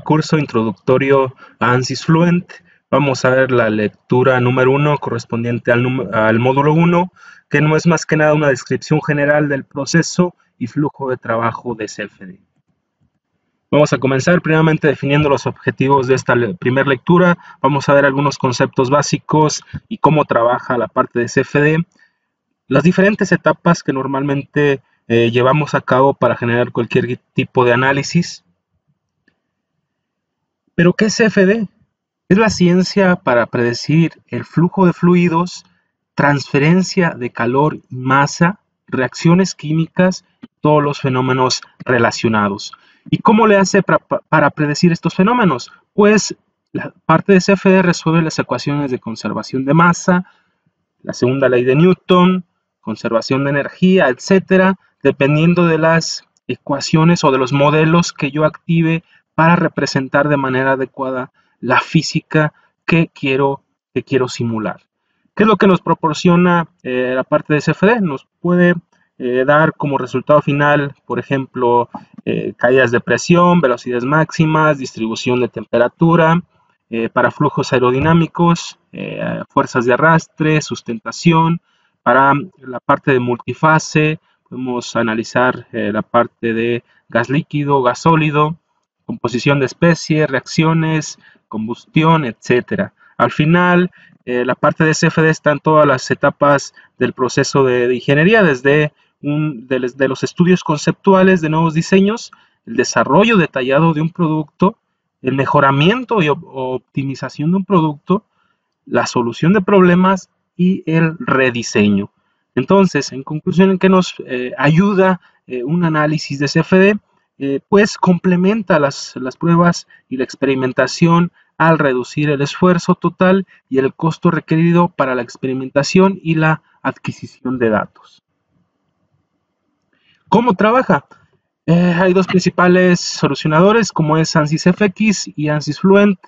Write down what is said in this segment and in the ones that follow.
Curso introductorio a ANSYS Fluent. Vamos a ver la lectura número 1 correspondiente al módulo 1, que no es más que nada una descripción general del proceso y flujo de trabajo de CFD. Vamos a comenzar primeramente definiendo los objetivos de esta primera lectura. Vamos a ver algunos conceptos básicos y cómo trabaja la parte de CFD, las diferentes etapas que normalmente llevamos a cabo para generar cualquier tipo de análisis. ¿Pero qué es CFD? Es la ciencia para predecir el flujo de fluidos, transferencia de calor y masa, reacciones químicas, todos los fenómenos relacionados. ¿Y cómo le hace para predecir estos fenómenos? Pues la parte de CFD resuelve las ecuaciones de conservación de masa, la segunda ley de Newton, conservación de energía, etcétera, dependiendo de las ecuaciones o de los modelos que yo active para representar de manera adecuada la física que quiero simular. ¿Qué es lo que nos proporciona la parte de CFD? Nos puede dar como resultado final, por ejemplo, caídas de presión, velocidades máximas, distribución de temperatura, para flujos aerodinámicos, fuerzas de arrastre, sustentación. Para la parte de multifase, podemos analizar la parte de gas líquido, gas sólido, composición de especies, reacciones, combustión, etcétera. Al final, la parte de CFD está en todas las etapas del proceso de ingeniería, desde de los estudios conceptuales de nuevos diseños, el desarrollo detallado de un producto, el mejoramiento y optimización de un producto, la solución de problemas y el rediseño. Entonces, en conclusión, ¿en qué nos ayuda un análisis de CFD? Pues complementa las pruebas y la experimentación al reducir el esfuerzo total y el costo requerido para la experimentación y la adquisición de datos. ¿Cómo trabaja? Hay dos principales solucionadores, como es ANSYS FX y ANSYS Fluent,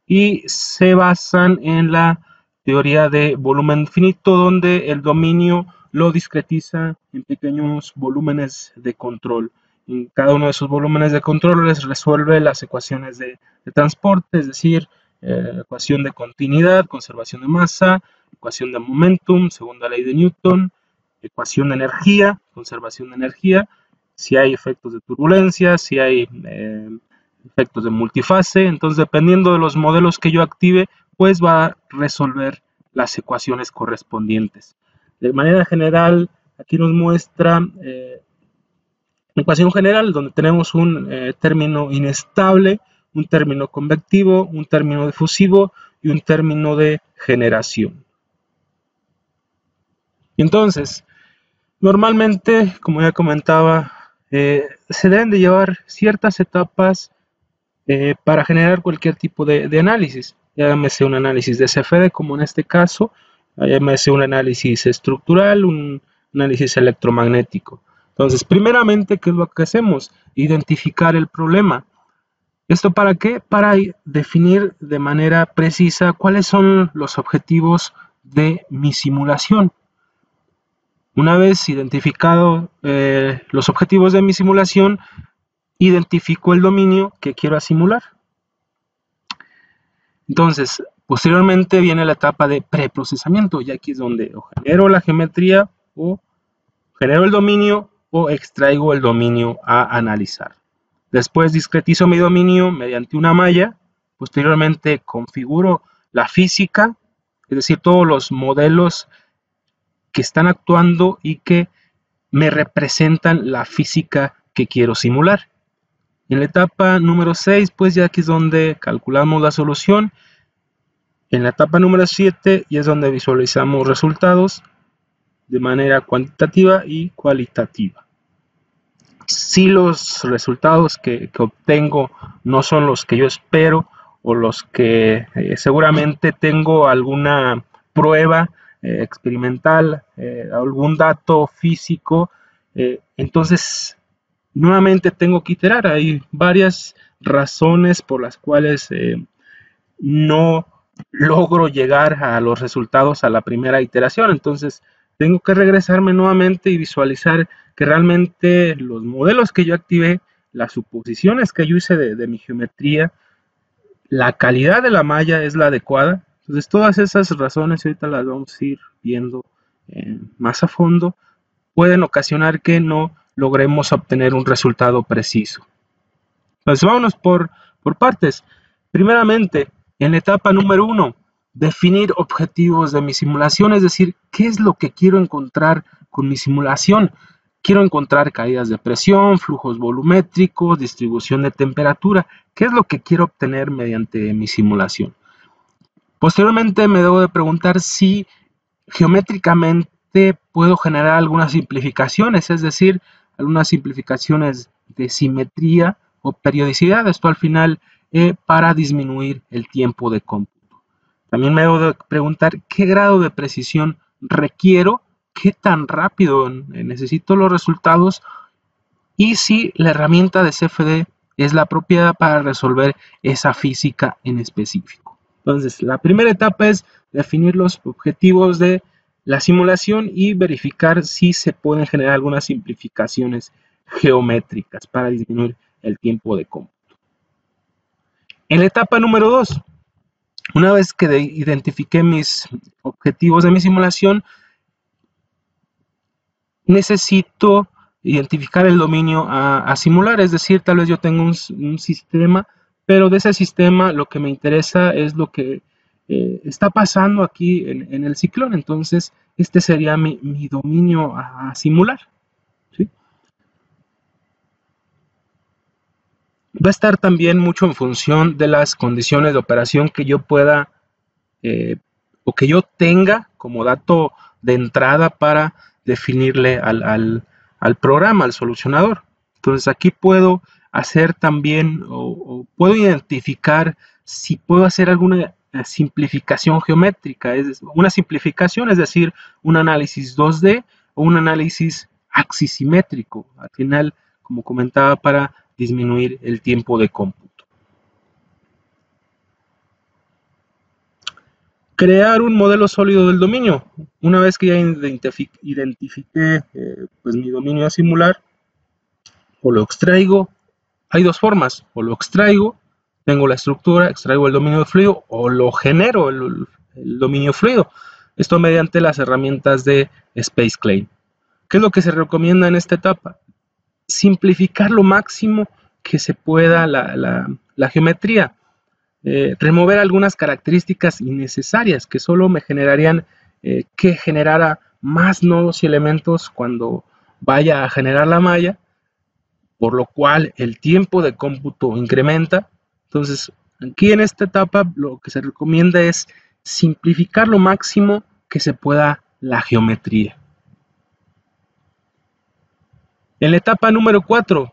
y se basan en la teoría de volumen finito, donde el dominio lo discretiza en pequeños volúmenes de control. En cada uno de esos volúmenes de control les resuelve las ecuaciones de transporte, es decir, ecuación de continuidad, conservación de masa, ecuación de momentum, segunda ley de Newton, ecuación de energía, conservación de energía, si hay efectos de turbulencia, si hay efectos de multifase. Entonces, dependiendo de los modelos que yo active, pues va a resolver las ecuaciones correspondientes. De manera general, aquí nos muestra la ecuación general, donde tenemos un término inestable, un término convectivo, un término difusivo y un término de generación. Entonces, normalmente, como ya comentaba, se deben de llevar ciertas etapas para generar cualquier tipo de análisis. Llámese un análisis de CFD, como en este caso, llámese un análisis estructural, un análisis electromagnético. Entonces, primeramente, ¿qué es lo que hacemos? Identificar el problema. ¿Esto para qué? Para definir de manera precisa cuáles son los objetivos de mi simulación. Una vez identificado los objetivos de mi simulación, identifico el dominio que quiero simular. Entonces, posteriormente viene la etapa de preprocesamiento, y aquí es donde o genero la geometría, o genero el dominio, o extraigo el dominio a analizar. Después discretizo mi dominio mediante una malla. Posteriormente configuro la física, es decir, todos los modelos que están actuando y que me representan la física que quiero simular. En la etapa número 6, pues ya aquí es donde calculamos la solución. En la etapa número 7 ya es donde visualizamos resultados de manera cuantitativa y cualitativa. Si los resultados que obtengo no son los que yo espero, o los que seguramente tengo alguna prueba experimental, algún dato físico, entonces nuevamente tengo que iterar. Hay varias razones por las cuales no logro llegar a los resultados a la primera iteración. Entonces tengo que regresarme nuevamente y visualizar que realmente los modelos que yo activé, las suposiciones que yo hice de mi geometría, la calidad de la malla es la adecuada. Entonces todas esas razones, ahorita las vamos a ir viendo más a fondo, pueden ocasionar que no logremos obtener un resultado preciso. Entonces vámonos por partes. Primeramente, en la etapa número 1, definir objetivos de mi simulación, es decir, ¿qué es lo que quiero encontrar con mi simulación? Quiero encontrar caídas de presión, flujos volumétricos, distribución de temperatura. ¿Qué es lo que quiero obtener mediante mi simulación? Posteriormente me debo de preguntar si geométricamente puedo generar algunas simplificaciones, es decir, algunas simplificaciones de simetría o periodicidad, esto al final para disminuir el tiempo de cómputo. También me debo de preguntar qué grado de precisión requiero, qué tan rápido necesito los resultados y si la herramienta de CFD es la apropiada para resolver esa física en específico. Entonces, la primera etapa es definir los objetivos de la simulación y verificar si se pueden generar algunas simplificaciones geométricas para disminuir el tiempo de cómputo. En la etapa número 2, una vez que identifiqué mis objetivos de mi simulación, necesito identificar el dominio a simular, es decir, tal vez yo tengo un sistema, pero de ese sistema lo que me interesa es lo que está pasando aquí en el ciclón. Entonces este sería mi dominio a simular, ¿sí? Va a estar también mucho en función de las condiciones de operación que yo pueda o que yo tenga como dato de entrada para definirle al programa, al solucionador. Entonces aquí puedo hacer también o puedo identificar si puedo hacer alguna simplificación geométrica, una simplificación, es decir, un análisis 2D o un análisis axisimétrico, al final, como comentaba, para disminuir el tiempo de cómputo. Crear un modelo sólido del dominio. Una vez que ya identifiqué pues mi dominio a simular, o lo extraigo. Hay dos formas, o lo extraigo, tengo la estructura, extraigo el dominio fluido, o lo genero el dominio fluido. Esto mediante las herramientas de SpaceClaim. ¿Qué es lo que se recomienda en esta etapa? Simplificar lo máximo que se pueda la geometría. Remover algunas características innecesarias que solo me generarían que generara más nodos y elementos cuando vaya a generar la malla, por lo cual el tiempo de cómputo incrementa. Entonces, aquí en esta etapa lo que se recomienda es simplificar lo máximo que se pueda la geometría. En la etapa número 4,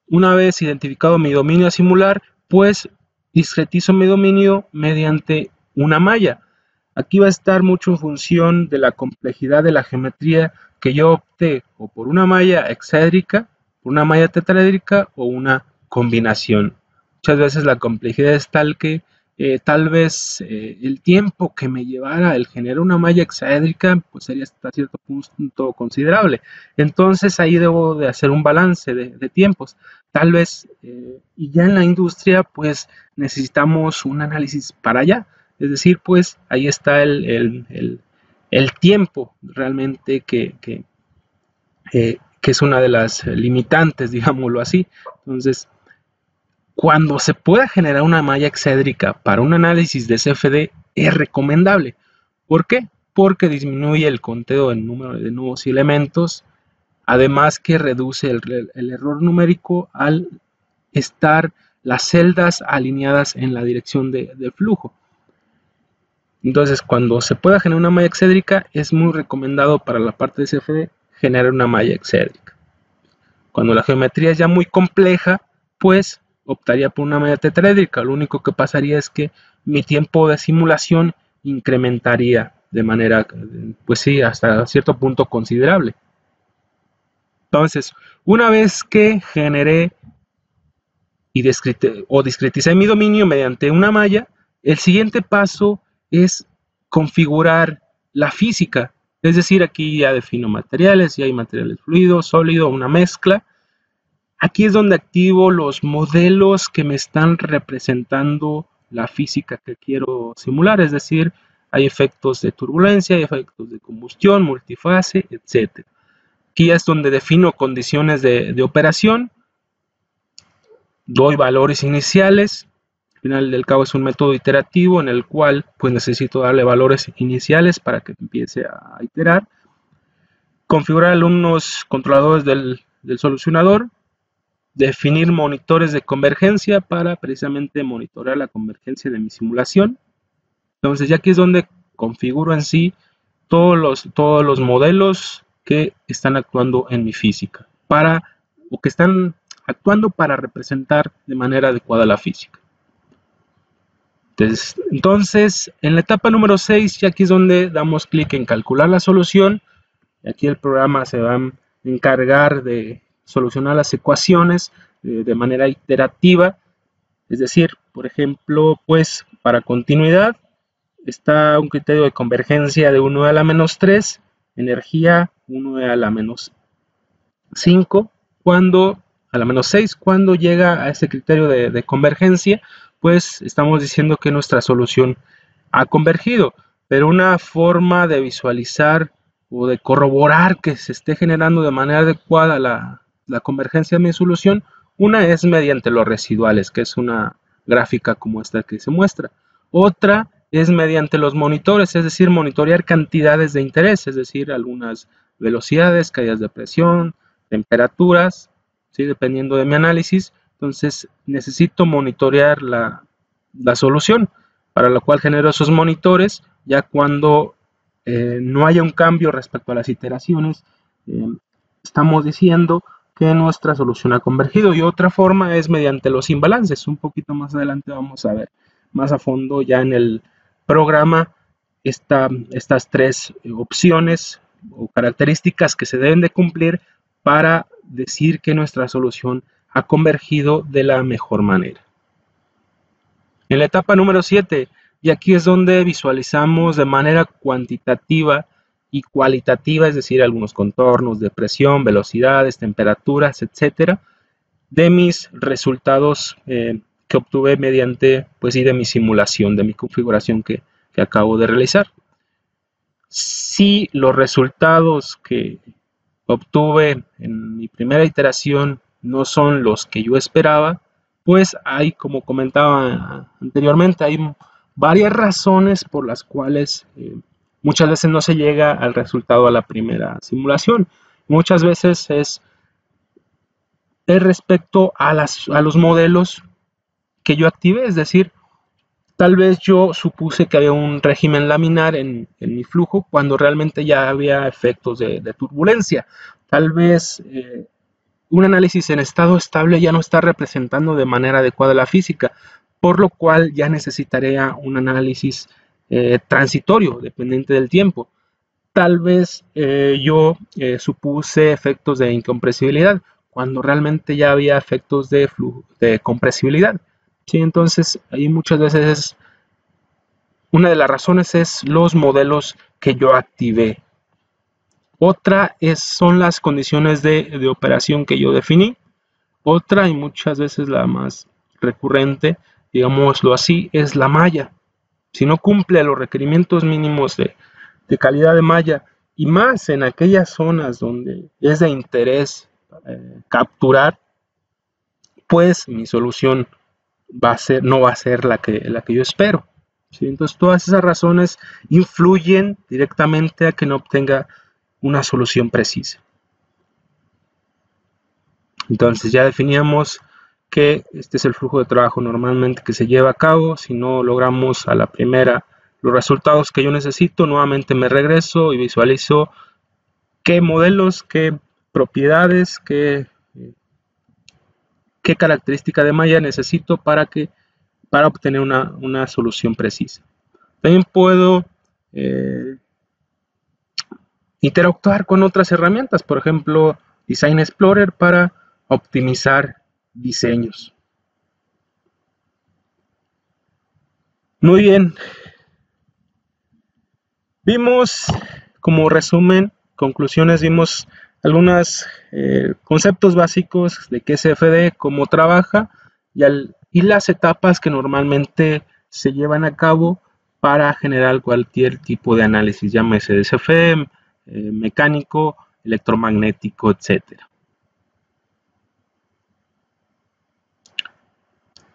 una vez identificado mi dominio a simular, pues discretizo mi dominio mediante una malla. Aquí va a estar mucho en función de la complejidad de la geometría que yo opte, o por una malla hexaédrica, por una malla tetraédrica o una combinación. Muchas veces la complejidad es tal que tal vez el tiempo que me llevara el generar una malla hexaédrica pues sería hasta cierto punto considerable. Entonces ahí debo de hacer un balance de tiempos. Tal vez, y ya en la industria pues necesitamos un análisis para allá. Es decir, pues ahí está el tiempo realmente que es una de las limitantes, digámoslo así. Entonces, cuando se pueda generar una malla hexaédrica para un análisis de CFD, es recomendable. ¿Por qué? Porque disminuye el conteo del número de nudos y elementos, además que reduce el error numérico al estar las celdas alineadas en la dirección del flujo. Entonces, cuando se pueda generar una malla hexaédrica, es muy recomendado para la parte de CFD generar una malla hexaédrica. Cuando la geometría es ya muy compleja, pues optaría por una malla tetraédrica. Lo único que pasaría es que mi tiempo de simulación incrementaría de manera, pues sí, hasta cierto punto considerable. Entonces, una vez que generé y discreticé mi dominio mediante una malla, el siguiente paso es configurar la física. Es decir, aquí ya defino materiales, si hay materiales fluidos, sólido, una mezcla. Aquí es donde activo los modelos que me están representando la física que quiero simular, es decir, hay efectos de turbulencia, hay efectos de combustión, multifase, etc. Aquí es donde defino condiciones de operación, doy valores iniciales. Al final del cabo es un método iterativo en el cual pues necesito darle valores iniciales para que empiece a iterar. Configurar algunos controladores del solucionador. Definir monitores de convergencia para precisamente monitorear la convergencia de mi simulación. Entonces ya aquí es donde configuro en sí todos los modelos que están actuando en mi física o que están actuando para representar de manera adecuada la física. Entonces, en la etapa número 6, ya aquí es donde damos clic en calcular la solución. Y aquí el programa se va a encargar de solucionar las ecuaciones de manera iterativa. Es decir, por ejemplo, pues para continuidad está un criterio de convergencia de 1 a la menos 3, energía 1 a la menos 5, a la menos 6, cuando llega a ese criterio de convergencia, pues estamos diciendo que nuestra solución ha convergido, pero una forma de visualizar o de corroborar que se esté generando de manera adecuada la convergencia de mi solución, una es mediante los residuales, que es una gráfica como esta que se muestra. Otra es mediante los monitores, es decir, monitorear cantidades de interés, es decir, algunas velocidades, caídas de presión, temperaturas, ¿sí? Dependiendo de mi análisis. Entonces necesito monitorear la solución, para lo cual genero esos monitores. Ya cuando no haya un cambio respecto a las iteraciones, estamos diciendo que nuestra solución ha convergido. Y otra forma es mediante los imbalances. Un poquito más adelante vamos a ver más a fondo ya en el programa estas tres opciones o características que se deben de cumplir para decir que nuestra solución ha convergido de la mejor manera. En la etapa número 7, y aquí es donde visualizamos de manera cuantitativa y cualitativa, es decir, algunos contornos de presión, velocidades, temperaturas, etcétera, de mis resultados que obtuve mediante, pues sí, de mi simulación, de mi configuración que acabo de realizar. Si los resultados que obtuve en mi primera iteración no son los que yo esperaba, pues hay, como comentaba anteriormente, hay varias razones por las cuales muchas veces no se llega al resultado a la primera simulación. Muchas veces es respecto a los modelos que yo activé, es decir, tal vez yo supuse que había un régimen laminar en mi flujo cuando realmente ya había efectos de turbulencia. Tal vez un análisis en estado estable ya no está representando de manera adecuada la física, por lo cual ya necesitaría un análisis transitorio, dependiente del tiempo. Tal vez yo supuse efectos de incompresibilidad cuando realmente ya había efectos de compresibilidad. ¿Sí? Entonces, ahí muchas veces una de las razones es los modelos que yo activé. Otra son las condiciones de operación que yo definí. Otra, y muchas veces la más recurrente, digámoslo así, es la malla. Si no cumple los requerimientos mínimos de calidad de malla, y más en aquellas zonas donde es de interés capturar, pues mi solución no va a ser la que yo espero. ¿Sí? Entonces todas esas razones influyen directamente a que no obtenga una solución precisa. Entonces ya definíamos que este es el flujo de trabajo normalmente que se lleva a cabo. Si no logramos a la primera los resultados que yo necesito, nuevamente me regreso y visualizo qué modelos, qué propiedades, qué característica de malla necesito para obtener una solución precisa. También puedo interactuar con otras herramientas, por ejemplo, Design Explorer para optimizar diseños. Muy bien. Vimos como resumen, conclusiones, vimos algunos conceptos básicos de qué es CFD, cómo trabaja y las etapas que normalmente se llevan a cabo para generar cualquier tipo de análisis, llámese de CFD, mecánico, electromagnético, etc.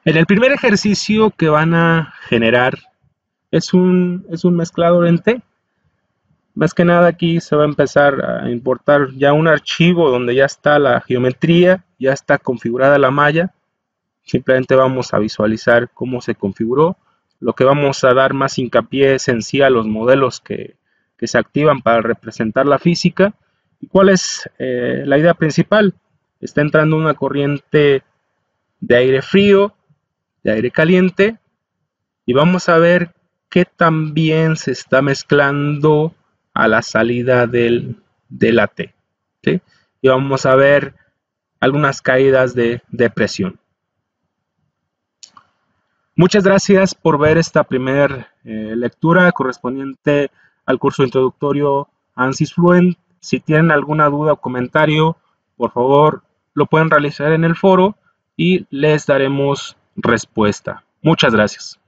En el primer ejercicio que van a generar es un mezclador en T. Más que nada aquí se va a empezar a importar ya un archivo donde ya está la geometría, ya está configurada la malla. Simplemente vamos a visualizar cómo se configuró. Lo que vamos a dar más hincapié es en sí a los modelos que se activan para representar la física. ¿Y cuál es la idea principal? Está entrando una corriente de aire frío, de aire caliente, y vamos a ver qué también se está mezclando a la salida de la T, ¿sí? Y vamos a ver algunas caídas de presión. Muchas gracias por ver esta primera lectura correspondiente al curso introductorio ANSYS Fluent. Si tienen alguna duda o comentario, por favor lo pueden realizar en el foro y les daremos respuesta. Muchas gracias.